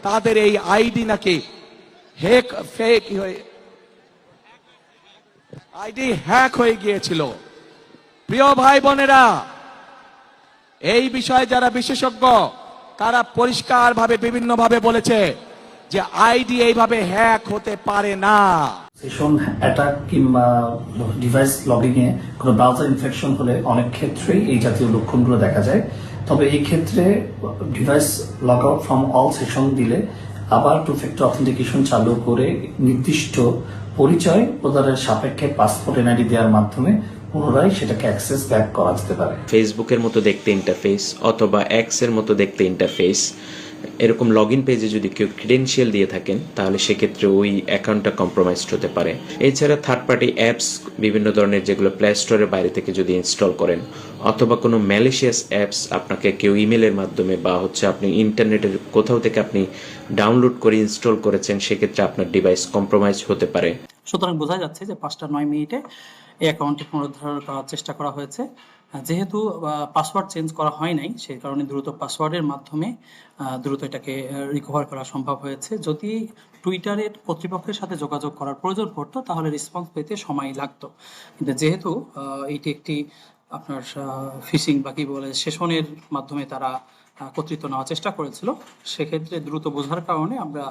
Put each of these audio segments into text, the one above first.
তাদের এই আইডি নাকি আইডি হ্যাক হয়ে গিয়েছিল। প্রিয় ভাই বোনেরা, এই বিষয়ে যারা বিশেষজ্ঞ তারা পরিষ্কারভাবে বিভিন্নভাবে বলেছে যে আইডি এইভাবে হ্যাক হতে পারে না। সেশন অ্যাটাক কিংবা ডিভাইস লগইং এ কোনো ব্রাউজার ইনফেকশন হলে অনেক ক্ষেত্রেই এই জাতীয় লক্ষণগুলো দেখা যায়। তবে এই ক্ষেত্রে device log out from all session দিলে আবার টু ফ্যাক্টর অথেন্টিকেশন চালু করে নির্দিষ্ট পরিচয় প্রদানের সাপেক্ষে পাসপোর্ট এনআইডি দেওয়ার মাধ্যমে পুনরায় সেটাকে অ্যাক্সেস ব্যাক করা যেতে পারে। ফেসবুকের মতো দেখতে ইন্টারফেস অথবা এক্স এর মতো দেখতে ইন্টারফেস, এরকম লগ ইন পেজে যদি কেউ ক্রিডেন্সিয়াল দিয়ে থাকেন তাহলে সেক্ষেত্রে ওই অ্যাকাউন্টটা কম্প্রোমাইজড হতে পারে। এছাড়া থার্ড পার্টি অ্যাপস বিভিন্ন ধরনের যেগুলো প্লে স্টোরের বাইরে থেকে যদি ইনস্টল করেন অথবা কোনো ম্যালিশিয়াস অ্যাপস আপনাকে কেউ ইমেলের মাধ্যমে বা আপনি ইন্টারনেটের কোথাও থেকে আপনি ডাউনলোড করে ইনস্টল করেছেন, সেক্ষেত্রে আপনার ডিভাইস কম্প্রোমাইজ হতে পারে। সুতরাং বোঝা যাচ্ছে যে 5টা 9 মিনিটে এই অ্যাকাউন্টটি পুনরুদ্ধার করার চেষ্টা করা হয়েছে। যেহেতু পাসওয়ার্ড চেঞ্জ করা হয় নাই, সেই কারণে দ্রুত পাসওয়ার্ডের মাধ্যমে দ্রুত এটাকে রিকভার করা সম্ভব হয়েছে। যদি টুইটারের কর্তৃপক্ষের সাথে যোগাযোগ করার প্রয়োজন পড়তো তাহলে রেসপন্স পেতে সময় লাগতো, কিন্তু যেহেতু এটি একটি আপনার ফিশিং বা কি বলে সেশনের মাধ্যমে তারা কর্তৃত্ব নেওয়ার চেষ্টা করেছিল, সেক্ষেত্রে দ্রুত বোঝার কারণে আমরা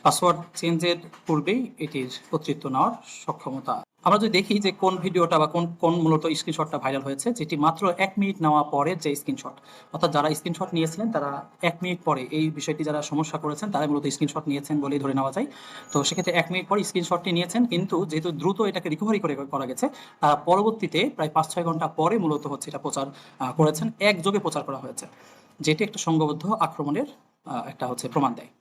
পাসওয়ার্ড চেঞ্জের পূর্বেই এটির কর্তৃত্ব নেওয়ার সক্ষমতা। আমরা যদি দেখি যে কোন ভিডিওটা বা কোন মূলত স্ক্রিনশটটা ভাইরাল হয়েছে, যেটি মাত্র 1 মিনিট নেওয়া পরে যে স্ক্রিনশট, অর্থাৎ যারা স্ক্রিনশট নিয়েছিলেন তারা 1 মিনিট পরে এই বিষয়টি যারা সমস্যা করেছেন তারা মূলত স্ক্রিনশট নিয়েছেন বলেই ধরে নেওয়া যায়। তো সেক্ষেত্রে 1 মিনিট পরে স্ক্রিনশটটি নিয়েছেন, কিন্তু যেহেতু দ্রুত এটাকে রিকভারি করা গেছে, তারা পরবর্তীতে প্রায় 5-6 ঘন্টা পরে মূলত হচ্ছে এটা প্রচার করেছেন, একযোগে প্রচার করা হয়েছে, যেটি একটা সংঘবদ্ধ আক্রমণের একটা প্রমাণ দেয়।